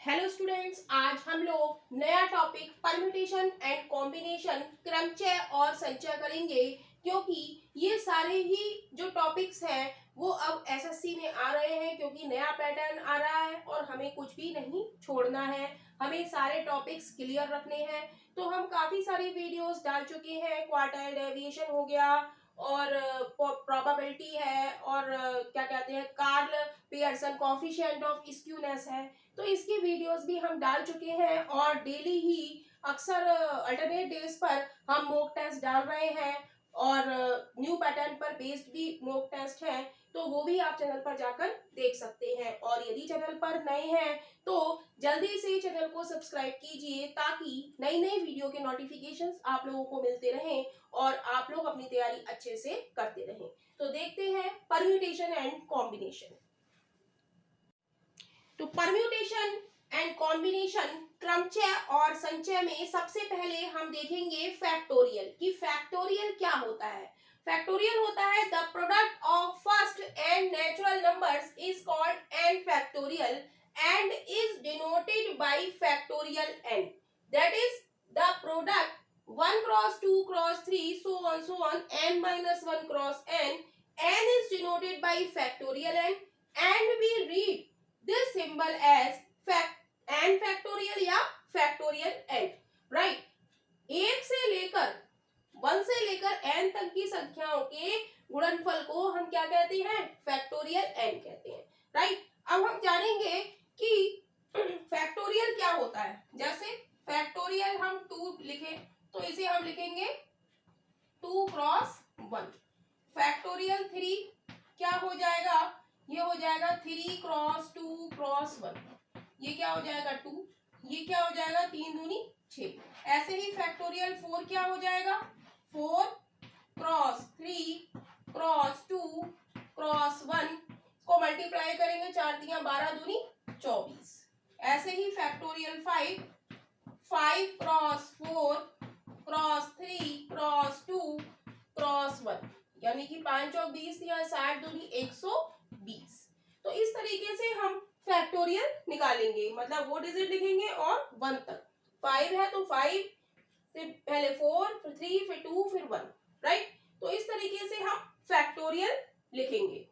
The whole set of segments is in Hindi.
हेलो स्टूडेंट्स, आज हम लोग नया टॉपिक परम्यूटेशन एंड कॉम्बिनेशन क्रमचय और संचय करेंगे, क्योंकि ये सारे ही जो टॉपिक्स हैं वो अब एसएससी में आ रहे हैं, क्योंकि नया पैटर्न आ रहा है और हमें कुछ भी नहीं छोड़ना है। हमें सारे टॉपिक्स क्लियर रखने हैं। तो हम काफी सारी वीडियोस डाल चुके हैं। क्वार्टाइल डेविएशन हो गया और प्रोबेबिलिटी है और क्या कहते हैं Karl Pearson coefficient of skewness है। तो इसकी वीडियोस भी हम डाल चुके हैं और डेली ही अक्सर अल्टरनेट डेज पर हम मॉक टेस्ट डाल रहे हैं और न्यू पैटर्न पर बेस्ड भी मॉक टेस्ट है। तो वो भी आप चैनल पर जाकर देख सकते हैं। और यदि चैनल पर नए हैं तो जल्दी से चैनल को सब्सक्राइब कीजिए, ताकि नई नई वीडियो के नोटिफिकेशंस आप लोगों को मिलते रहें और आप लोग अपनी तैयारी अच्छे से करते रहें। तो देखते हैं परम्यूटेशन एंड कॉम्बिनेशन। तो परम्यूटेशन एंड कॉम्बिनेशन क्रमचय और संचय में सबसे पहले हम देखेंगे फैक्टोरियल कि फैक्टोरियल क्या होता है। फैक्टोरियल होता है the product of first and natural numbers is called n factorial and is denoted by factorial n, that is the product 1 cross 2 cross 3 so on n minus 1 cross n is denoted by factorial n and we read this symbol as n factorial या factorial n, right? एक से लेकर 1 से लेकर n तक की संख्याओं के गुणनफल को हम क्या कहते हैं? फैक्टोरियल n कहते हैं, राइट? अब हम जानेंगे कि फैक्टोरियल क्या होता है। जैसे फैक्टोरियल हम 2 लिखें तो इसे हम लिखेंगे 2 क्रॉस 1। फैक्टोरियल 3 क्या हो जाएगा? ये हो जाएगा 3 क्रॉस 2 क्रॉस 1। ये क्या हो जाएगा 2। ये क्या हो जाएगा 3 दूनी 6। ऐसे ही फैक्टोरियल 4 क्या हो जाएगा 4 क्रॉस 3 क्रॉस 2 क्रॉस 1 को मल्टीप्लाई करेंगे 4 तिया 12 दूनी 24। ऐसे ही factorial 5 cross 4 cross 3 cross 2 cross 1, यानी कि 5 और 20 या 60 दूनी 120। तो इस तरीके से हम फैक्टोरियल निकालेंगे, मतलब वो डिजिट लिखेंगे और 1 तक। 5 है तो 5 से पहले 4 फिर 3 फिर 2 फिर 1, राइट? तो इस तरीके से हम फैक्टोरियल लिखेंगे।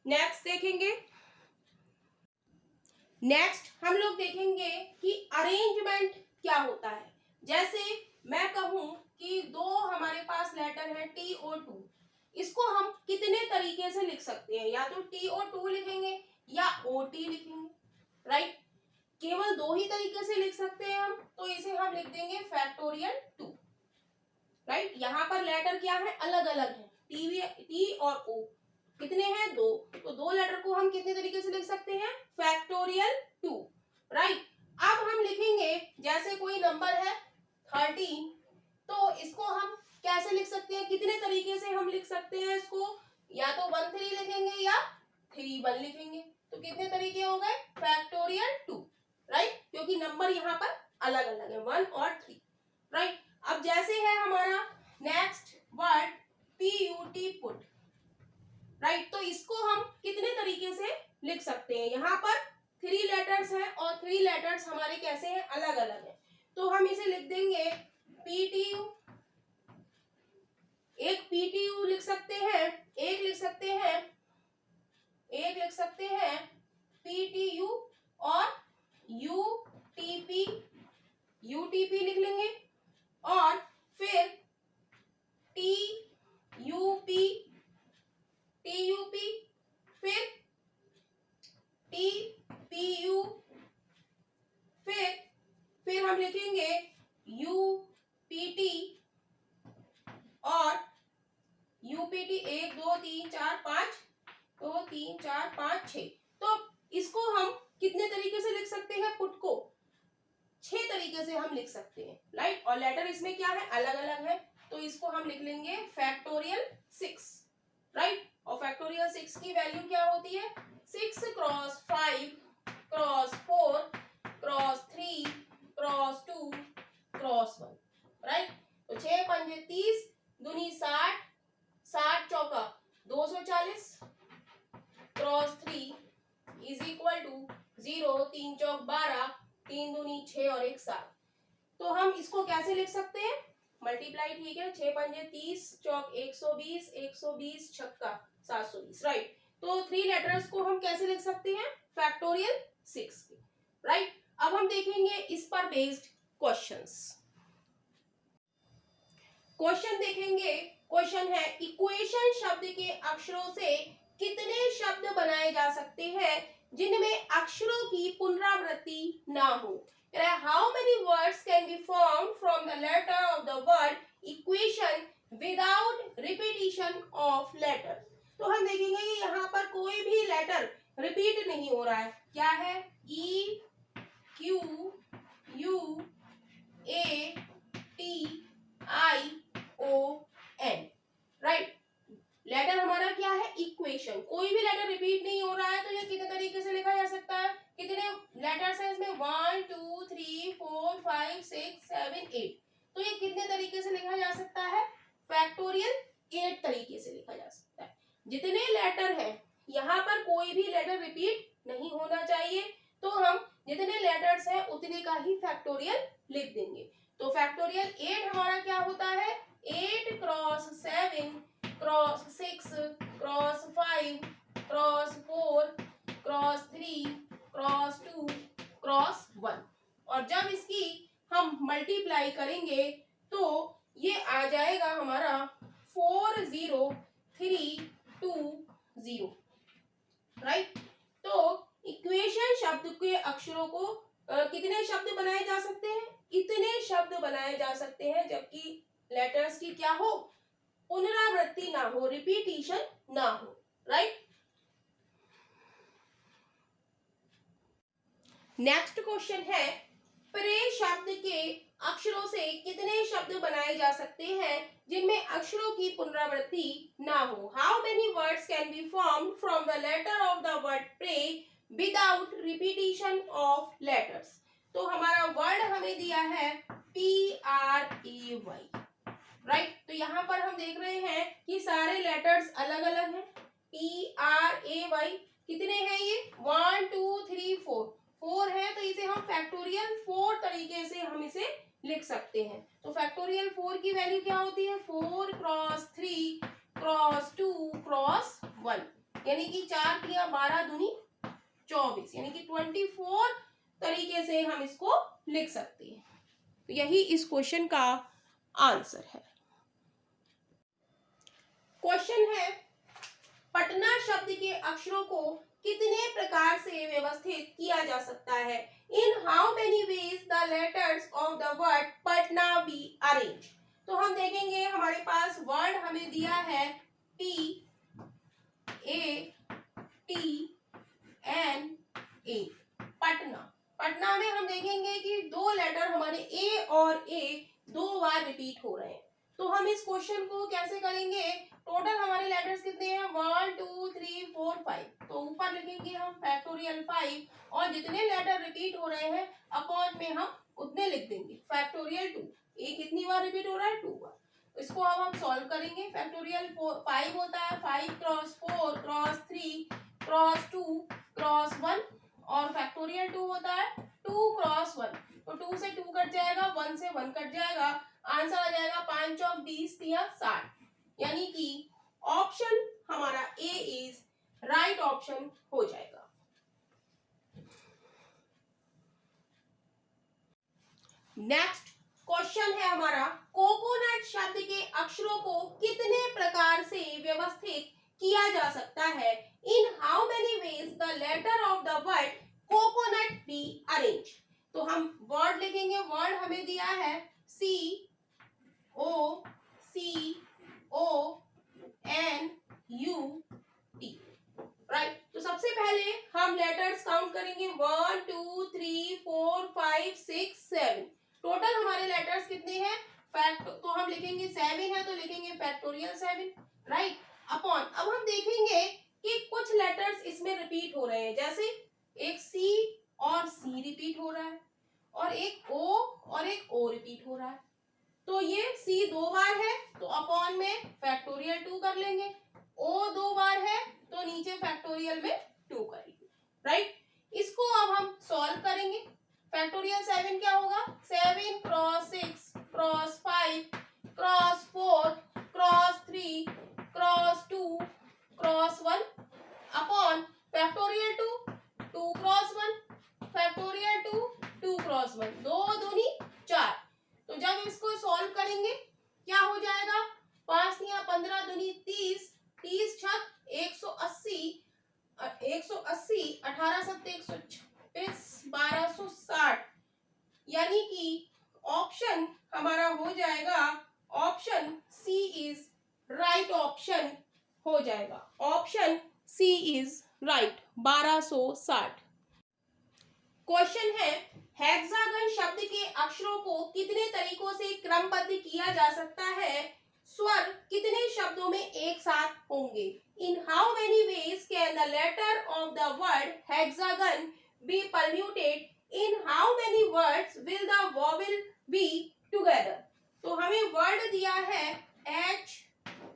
नेक्स्ट देखेंगे, नेक्स्ट हम लोग देखेंगे कि अरेंजमेंट क्या होता है। जैसे मैं कहूं कि दो हमारे पास लेटर है TO2, इसको हम कितने तरीके से लिख सकते हैं? या तो TO2 लिखेंगे या OT लिखेंगे, राइट? केवल दो ही तरीके से लिख सकते हैं हम, तो इसे हम लिख देंगे फैक्टोरियल 2, राइट? यहाँ पर लेटर क्या है? अलग अलग है, T और O कितने हैं? 2। तो 2 लेटर को हम कितने तरीके से लिख सकते हैं? Factorial 2, right? अब हम लिखेंगे, जैसे कोई नंबर है 13, तो इसको हम कैसे लिख सकते हैं? कितने तरीके से हम लिख सकते हैं इसको? या तो 1 3 लिखेंगे या 3 1 लिखेंगे। तो कितने तरीके हो गए? Factorial 2, right? क्योंकि नंबर यहाँ पर अलग अलग है 1 और 3, राइट? अब जैसे है हमारा next word PUT put, right? तो इसको हम कितने तरीके से लिख सकते हैं? यहाँ पर 3 लेटर्स हैं और 3 लेटर्स हमारे कैसे हैं? अलग अलग हैं। तो हम इसे लिख देंगे PTU। एक PTU लिख सकते हैं, एक लिख सकते हैं, एक लिख सकते हैं PTU और UTP लिख लेंगे और फिर TUP फिर TPU फिर हम लिखेंगे UPT और UPT 1 2 3 4 5 2 3 4 5 6। तो इसको हम कितने तरीके से लिख सकते हैं? पुट को 6 तरीके से हम लिख सकते हैं, राइट? और लेटर इसमें क्या है? अलग अलग है। तो इसको हम लिख लेंगे फैक्टोरियल 6, राइट? और फैक्टोरियल 6 की वैल्यू क्या होती है? 6 cross 5 cross 4 cross 3 cross 2 cross 1, right? तो 6 पंजे 30 दूनी 60 60 चौका 240 क्रॉस 3 इज इक्वल टू 0, 3 चौक 12, 3 दूनी 6 और 1 7। तो हम इसको कैसे लिख सकते हैं? मल्टीप्लाई, ठीक है, 6 पंजे 30, चौक 120, 120 छक्का 720, राइट। तो 3 लेटर्स को हम कैसे लिख सकते हैं? फैक्टोरियल 6 के, राइट। अब हम देखेंगे इस पर बेस्ड क्वेश्चंस। क्वेश्चन देखेंगे। क्वेश्चन है इक्वेशन शब्द के अक्षरों से कितने शब्द बनाए जा सकते हैं जिनमें अक्षरों की पुनरावृत्ति ना हो? How many words can be form from the letter of the word equation without repetition of letter. तो हम देखेंगे कि यहाँ पर कोई भी लेटर रिपीट नहीं हो रहा है। क्या है? E, Q, U, A, T, I, O, N, right. Letter हमारा क्या है? इक्वेशन। कोई भी लेटर रिपीट नहीं हो रहा है, तो ये कितने तरीके से लिखा जा सकता है? कितने लेटर्स हैं इसमें? 1 2 3 4 5 6 7 8। तो ये कितने तरीके से लिखा जा सकता है? फैक्टोरियल 8 तरीके से लिखा जा सकता है। जितने लेटर हैं यहाँ पर कोई भी लेटर रिपीट नहीं होना चाहिए, तो हम जितने लेटर्स हैं उतने का ही फैक्टोरियल लिख देंगे। तो फैक्टोरियल 8 हमारा क्या होता है? 8 cross 7 cross 6 cross 5 cross 4 cross 3 cross 2 cross 1। और जब इसकी हम मल्टीप्लाई करेंगे तो ये आ जाएगा हमारा 4030, राइट। तो इक्वेशन शब्द के अक्षरों को कितने शब्द बनाए जा सकते हैं? इतने शब्द बनाए जा सकते हैं जबकि लेटर्स की क्या हो? पुनरावृत्ति ना हो, रिपीटिशन ना हो, राइट। नेक्स्ट क्वेश्चन है प्रे शब्द के अक्षरों से कितने शब्द बनाए जा सकते हैं जिनमें अक्षरों की पुनरावृत्ति ना हो? How many words can be form from the letter of the word pray without repetition of letters. तो हमारा वर्ड हमें दिया है PRAY, राइट। तो यहाँ पर हम देख रहे हैं कि सारे लेटर्स अलग अलग हैं। PRAY कितने हैं ये? 1 2 3 4, 4 है, तो इसे हम फैक्टोरियल 4 तरीके से हम इसे लिख सकते हैं। तो फैक्टोरियल 4 की वैल्यू क्या होती है? 4 क्रॉस 3 क्रॉस 2 क्रॉस 1, यानी कि 4 तिया 12 दूनी 24, यानी कि 24 तरीके से हम इसको लिख सकते हैं। तो यही इस क्वेश्चन का आंसर है। क्वेश्चन है पटना शब्द के अक्षरों को कितने प्रकार से व्यवस्थित किया जा सकता है? In how many ways the letters of the word Patna B arrange. तो हम देखेंगे हमारे पास वर्ड हमें दिया है PATNA, पटना। पटना में हम देखेंगे कि 2 लेटर हमारे ए और ए 2 बार रिपीट हो रहे हैं। तो हम इस क्वेश्चन को कैसे करेंगे? टोटल हमारे लेटर्स कितने हैं? 1 2 3 4 5। तो ऊपर लिखेंगे हम फैक्टोरियल 5 और जितने लेटर रिपीट हो रहे हैं अपॉन में हम उतने लिख देंगे फैक्टोरियल 2। ए कितनी बार रिपीट हो रहा है? 2 बार। इसको अब हम सॉल्व करेंगे। फैक्टोरियल 5 होता है 5 क्रॉस 4 क्रॉस 3 क्रॉस 2 क्रॉस 1 और फैक्टोरियल 2 होता है 2 क्रॉस 1। तो 2 से 2 कट जाएगा, 1 से 1 कट जाएगा, आंसर आ जाएगा 5 चौक 20 तिया 60, यानी कि ऑप्शन हमारा ए इज राइट ऑप्शन हो जाएगा। नेक्स्ट क्वेश्चन है हमारा कोकोनट शब्द के अक्षरों को कितने प्रकार से व्यवस्थित किया जा सकता है? In how many ways the letter of the word coconut be arrange. तो हम वर्ड लिखेंगे। वर्ड हमें दिया है COCONUT, राइट। तो सबसे पहले हम लेटर्स काउंट करेंगे 1 2 3 4 5 6 7। टोटल हमारे लेटर्स कितने हैं? तो हम लिखेंगे 7 है, तो लिखेंगे फैक्टोरियल 7, राइट, अपॉन। अब हम देखेंगे कि कुछ लेटर्स इसमें रिपीट हो रहे हैं, जैसे एक C और C रिपीट हो रहा है और एक O और एक O रिपीट हो रहा है। तो ये C 2 बार है तो अपॉन में फैक्टोरियल 2 कर लेंगे। O 2 बार है तो नीचे फैक्टोरियल में 2 करेंगे, राइट। इसको अब हम सॉल्व करेंगे। फैक्टोरियल 7 क्या होगा, 7 cross 6 cross 5 cross 4 cross 3 cross 2 cross 1 upon factorial 2 2 cross 1 factorial 2 2 cross 1 2 दूनी 4। तो जब इसको सॉल्व करेंगे क्या हो जाएगा, 5 या 15 दूनी 30 30 छक 180 180 18 सत्ते 126 1260, यानी कि ऑप्शन हमारा हो जाएगा option C is right option हो जाएगा। Option C is right 1260। Question है हेक्सागन शब्द के अक्षरों को कितने तरीकों से क्रमबद्ध किया जा सकता है, स्वर कितने शब्दों में एक साथ होंगे। In how many ways can the letter of the word hexagon be permuted, in how many words will the vowel be together. तो हमें वर्ड दिया है H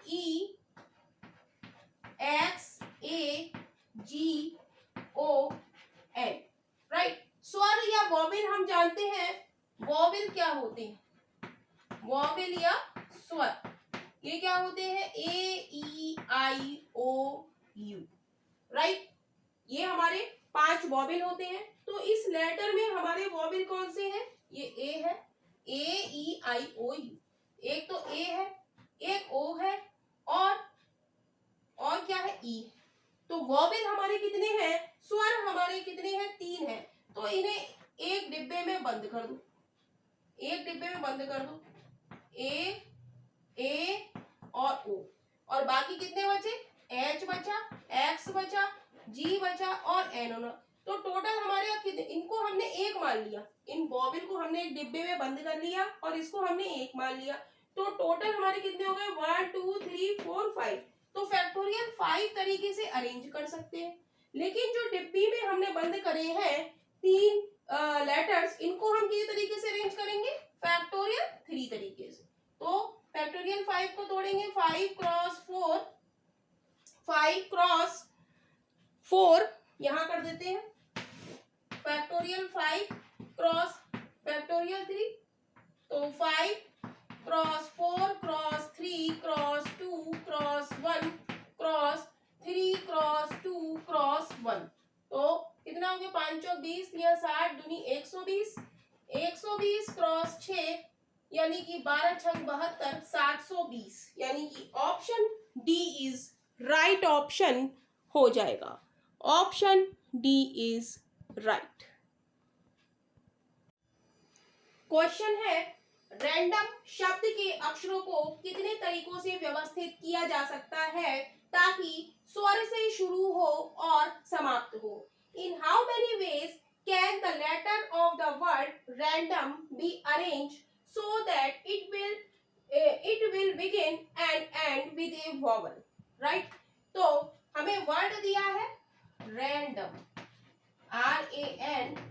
E X A G O N, right. स्वर या वॉवेल हम जानते हैं, वॉवेल क्या होते हैं, वॉवेल या स्वर ये क्या होते हैं, A E I O U, right. ये हमारे 5 वॉवेल होते हैं। तो इस लेटर में हमारे वॉवेल कौन से हैं, ये A है, A E I O U, एक तो A है, एक O है और क्या है E। तो वॉवेल हमारे कितने हैं, स्वर हमारे कितने हैं, 3 हैं। तो इन्हें एक डिब्बे में बंद कर दो, एक डिब्बे में बंद कर दो, ए और ओ, और बाकी कितने बचे, H बचा, X बचा, G बचा और N होना। तो टोटल हमारे इनको हमने एक मान लिया, इन वॉवेल को हमने एक डिब्बे में बंद कर लिया और इसको हमने एक मान लिया। तो टोटल हमारे कितने हो गए, 1 2 3 4 5। तो फैक्टोरियल 5 तरीके से अरेंज कर सकते हैं। लेकिन जो डिब्बी में हमने बंद करे हैं 3 लेटर्स, इनको हम किस तरीके से अरेंज करेंगे, फैक्टोरियल 3 तरीके से। तो फैक्टोरियल 5 को तोड़ेंगे, 5 क्रॉस 4 5 क्रॉस 4 यहां कर देते हैं, फैक्टोरियल 5 क्रॉस फैक्टोरियल 3। तो 5 cross 4 cross 3 cross 2 cross 1 cross 3 cross 2 cross 1। तो कितना हो गया, 5 चौक 20 या 60 दूनी 120 120 क्रॉस 6 यानी कि 12 छक 72 720, यानी कि option D is right option हो जाएगा। Option D is right. Question है रैंडम शब्द के अक्षरों को कितने तरीकों से व्यवस्थित किया जा सकता है ताकि स्वर से शुरू हो और समाप्त हो। In how many ways can the letter of the word random be arrange so that it will begin and end with a vowel, right। तो हमें वर्ड दिया है random, RANDOM,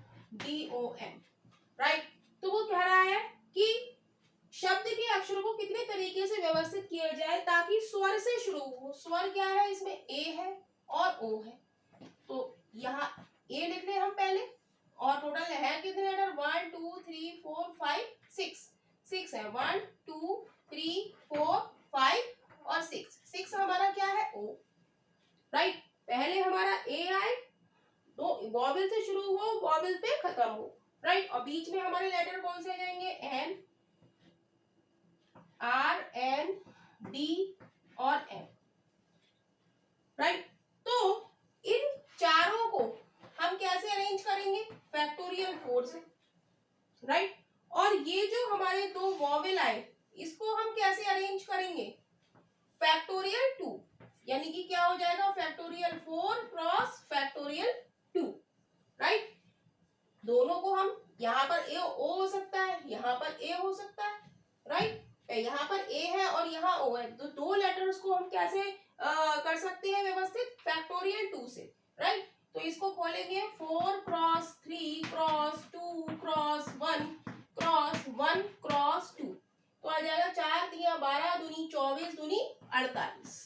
राइट। तो वो कह रहा है कि शब्द के अक्षरों को कितने तरीके से व्यवस्थित किया जाए ताकि स्वर से शुरू हो। स्वर क्या है, इसमें A है और O है। तो यहाँ A लिख ले हम पहले, और टोटल है कितने लेटर, 1 2 3 4 5 6 है, 1 2 3 4 5 और 6 हमारा क्या है, O, राइट। पहले हमारा A आए, तो वॉवेल से शुरू हो, वॉवेल पे खत्म हो, राइट। और बीच में हमारे लेटर कौन से आ जाएंगे, N R N D और M, राइट। तो इन चारों को हम कैसे अरेंज करेंगे, फैक्टोरियल 4 से, राइट। और ये जो हमारे 2 वॉवेल आए इसको हम कैसे अरेंज करेंगे, फैक्टोरियल 2, यानी कि क्या हो जाएगा, फैक्टोरियल 4 क्रॉस फैक्टोरियल 2, राइट। दोनों को हम, यहाँ पर ए ओ हो सकता है, यहाँ पर ए हो सकता है, राइट। यहाँ पर ए है और यहाँ ओ है, तो 2 लेटर्स को हम कैसे कर सकते हैं व्यवस्थित, फैक्टोरियल 2 से, राइट। तो इसको खोलेंगे, 4 cross 3 cross 2 cross 1 cross 1 cross 2। तो आ जाएगा 4 3 12 दूनी 24 दूनी 48,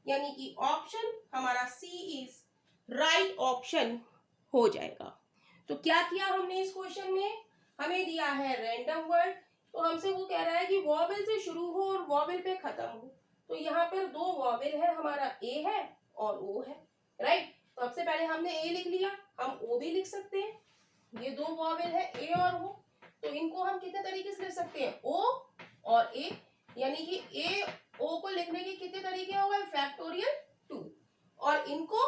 यानी कि ऑप्शन हमारा सी इज राइट ऑप्शन हो जाएगा। तो क्या किया हमने इस क्वेश्चन में, हमें दिया है रैंडम वर्ड, तो हमसे वो कह रहा है कि वॉवेल से शुरू हो और वॉवेल पे खत्म हो। तो यहाँ पर दो वॉवेल है, हमारा ए है और ओ है, राइट। तो सबसे पहले हमने ए लिख लिया, हम ओ भी लिख सकते हैं। ये दो वॉवेल है ए और ओ, तो इनको हम कितने तरीके से लिख सकते हैं, ओ और ए, यानी कि ए ओ को लिखने के कितने तरीके हो गए, फैक्टोरियल 2। और इनको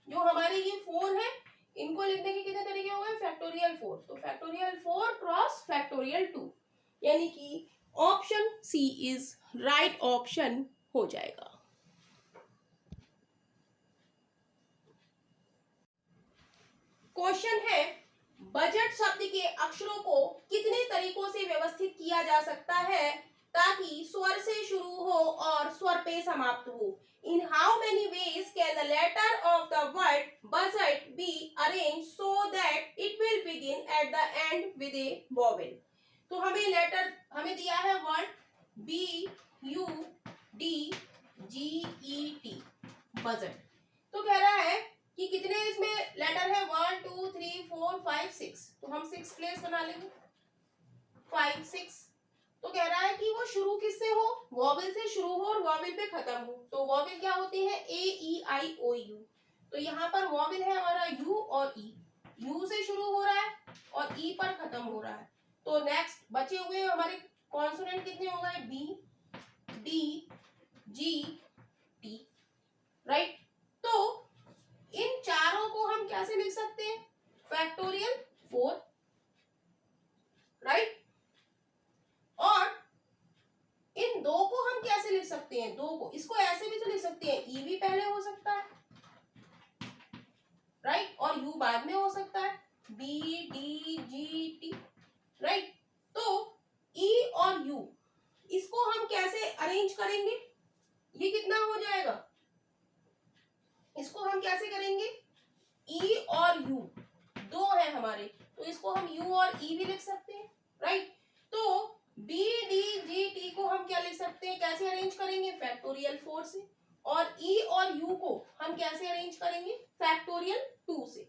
जो हमारे ये 4 है, इनको लिखने के कितने तरीके हो गए, फैक्टोरियल 4। तो फैक्टोरियल 4 क्रॉस फैक्टोरियल 2, यानी कि option C is right option हो जाएगा। क्वेश्चन है, बजट शब्द के अक्षरों को कितने तरीकों से व्यवस्थित किया जा सकता है ताकि स्वर से शुरू हो और स्वर पे समाप्त हो। In how many ways can the letter of the word budget be arranged so that it will begin at the end with a vowel? तो हमें दिया है वर्ड BUDGET, बजट। तो कह रहा है कि कितने इसमें लेटर है, 1 2 3 4 5 6, तो हम 6 प्लेस बना लेंगे, 5 6। तो कह रहा है कि वो शुरू किससे हो, वॉवेल से शुरू हो और वॉवेल पे खत्म हो। तो वॉवेल क्या होती है, ए ई आई ओ यू। तो यहाँ पर वॉवेल है हमारा यू और ई, यू से शुरू हो रहा है और ई पर खत्म हो रहा है। तो नेक्स्ट बचे हुए हमारे कॉन्सोनेंट कितने हो गए, B D G T, right. तो इन चारों को हम कैसे लिख सकते हैं, फैक्टोरियल 4, राइट। और इन दो को हम कैसे लिख सकते हैं, दो को, इसको ऐसे भी तो लिख सकते हैं, ई भी पहले हो सकता है, राइट, और यू बाद में हो सकता है, B D G T, right. तो ई और यू, इसको हम कैसे अरेंज करेंगे, ये कितना हो जाएगा, इसको हम कैसे करेंगे, ई और यू दो है हमारे, तो इसको हम यू और ई भी लिख सकते हैं, राइट। तो बी डी जी टी को हम क्या लिख सकते हैं, कैसे अरेंज करेंगे, फैक्टोरियल 4 से। और ई और यू को हम कैसे अरेंज करेंगे, फैक्टोरियल 2 से।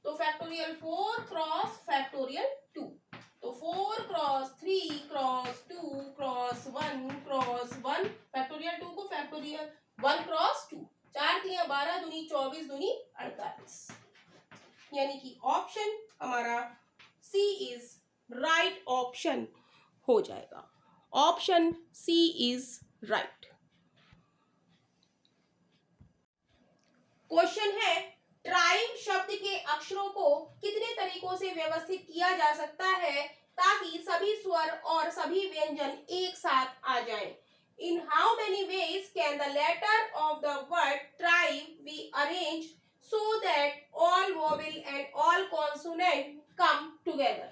तो फैक्टोरियल 4 क्रॉस फैक्टोरियल 2, तो 4 cross 3 cross 2 cross 1 cross 1, factorial 2 को फैक्टोरियल 1 क्रॉस 2, 4 3 12 दूनी 24 दूनी 48, यानी कि ऑप्शन हमारा सी इज राइट ऑप्शन हो जाएगा। Option C is right. Question है, ट्राइम शब्द के अक्षरों को कितने तरीकों से व्यवस्थित किया जा सकता है ताकि सभी स्वर और सभी व्यंजन एक साथ आ जाएं? In how many ways can the letter of the word tribe be arranged so that all vowel and all consonant come together?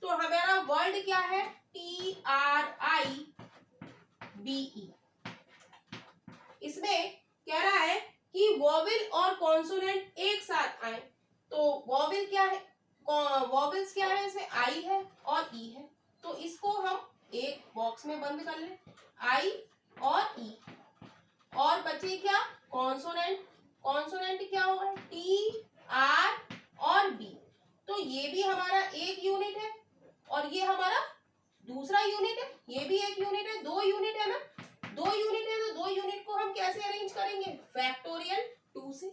तो हमारा वर्ड क्या है, TRIBE। इसमें कह रहा है कि वॉवेल और कॉन्सोनेंट एक साथ आए। तो वॉवेल क्या है, वॉवेल्स क्या है, इसमें आई है और ई है, तो इसको हम एक बॉक्स में बंद कर लें, आई और ई। और बचे क्या, कॉन्सोनेंट, कॉन्सोनेंट क्या होगा, टी आर और बी। तो ये भी हमारा एक यूनिट है और ये हमारा दूसरा यूनिट है, ये भी एक यूनिट है, दो यूनिट है ना, दो यूनिट है, तो दो यूनिट को हम कैसे अरेंज करेंगे, फैक्टोरियल 2 से।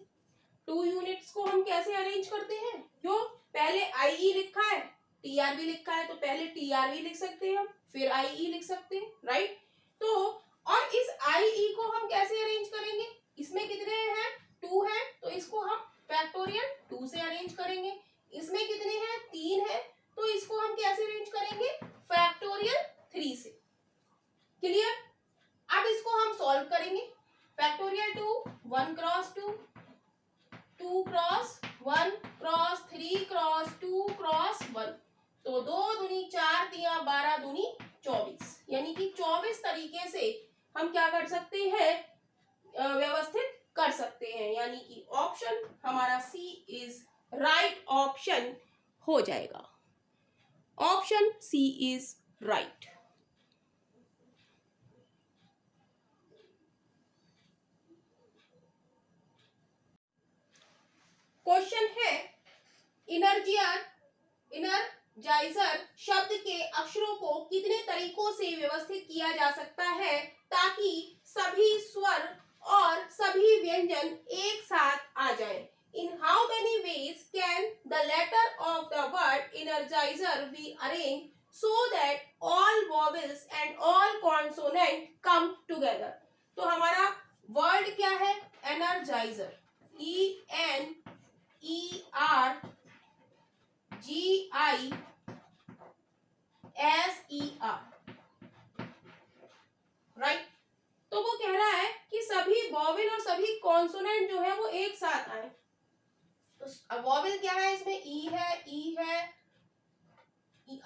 2 यूनिट्स को हम कैसे अरेंज करते हैं, क्यों, पहले आई ई लिखा है, टी आर भी लिखा है, तो पहले टी आर भी लिख सकते हैं हम, फिर आई ई लिख सकते हैं, राइट। तो और इस आई ई को हम कैसे अरेंज करेंगे, इसमें कितने हैं, 2 है, तो इसको हम फैक्टोरियल 2 से अरेंज करेंगे। इसमें कितने हैं, 3 है, तो इसको हम कैसे अरेंज करेंगे, फैक्टोरियल 3 से। क्लियर। अब इसको हम सॉल्व करेंगे, factorial 2 1 cross 2 2 cross 1 cross 3 cross 2 cross 1, तो 2 दूनी 4 3 12 दूनी 24, यानी कि 24 तरीके से हम क्या कर सकते हैं, व्यवस्थित कर सकते हैं, यानी कि ऑप्शन हमारा सी इज राइट ऑप्शन हो जाएगा। Option C is right. Question है, इनर्जाइजर शब्द के अक्षरों को कितने तरीकों से व्यवस्थित किया जा सकता है ताकि सभी स्वर और सभी व्यंजन एक साथ आ जाएं? In how many ways can the letter of the word energizer be arranged so that all vowels and all consonants come together? तो हमारा वर्ड क्या है? Energiser, ENERGISER, right. तो वो कह रहा है कि सभी वॉवेल और सभी कॉन्सोनेंट जो है वो एक साथ आए। तो वॉवेल क्या है इसमें? ई है,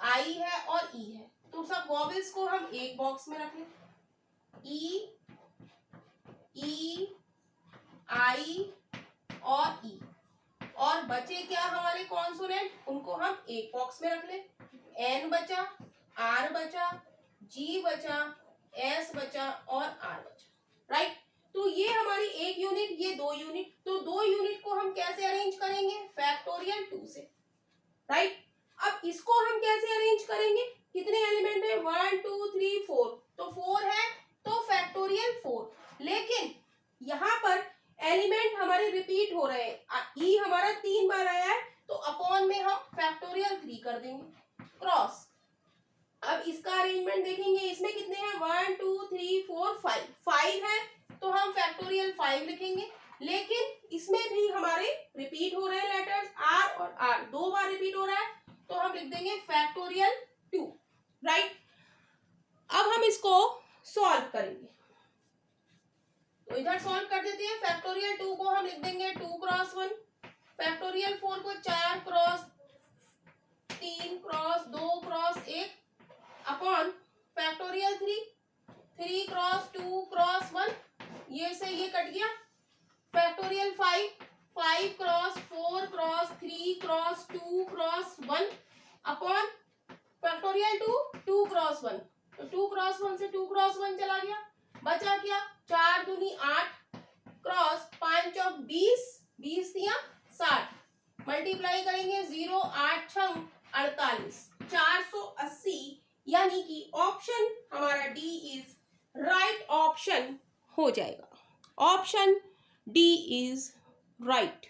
आई है और ई है। तो सब वॉवेल्स को हम एक बॉक्स में रख लें, ई, आई और ई। और बचे क्या हमारे कॉन्सोनेंट? उनको हम एक बॉक्स में रख लें, एन बचा, आर बचा, जी बचा, एस बचा और आर बचा, राइट। तो ये हमारी एक यूनिट, ये दो यूनिट। तो दो यूनिट को हम कैसे अरेंज करेंगे? फैक्टोरियल 2 से, राइट। अब इसको हम कैसे अरेंज करेंगे? कितने एलिमेंट है? 1 2 3 4। तो 4 है तो फैक्टोरियल 4। लेकिन यहाँ पर एलिमेंट हमारे रिपीट हो रहे हैं। ई हमारा 3 बार आया है तो अपॉन में हम फैक्टोरियल 3 कर देंगे, क्रॉस। अब इसका अरेंजमेंट देखेंगे, इसमें कितने हैं? 1 2 3 4 5। 5 है तो हम फैक्टोरियल 5 लिखेंगे। लेकिन इसमें भी हमारे रिपीट हो रहे हैं लेटर्स, आर और आर 2 बार रिपीट हो रहा है तो हम लिख देंगे फैक्टोरियल 2, राइट। अब हम इसको सॉल्व करेंगे, तो इधर सॉल्व कर देते हैं। फैक्टोरियल 2 को हम लिख देंगे 2 क्रॉस 1, फैक्टोरियल 4 को 4 cross 3 cross 2 cross 1 upon factorial 3 cross 2 cross 1, ये से ये कट गया। Factorial 5 cross 4 cross 3 cross 2 cross 1 upon factorial 2 cross 1। तो 2 क्रॉस 1 से 2 क्रॉस 1 चला गया, बचा क्या? 4 दूनी 8 क्रॉस 5 चौक 20, 20 दिया 60, मल्टीप्लाई करेंगे 0 8 6 48, 480। यानी कि ऑप्शन हमारा डी इज राइट ऑप्शन हो जाएगा। Option D is right.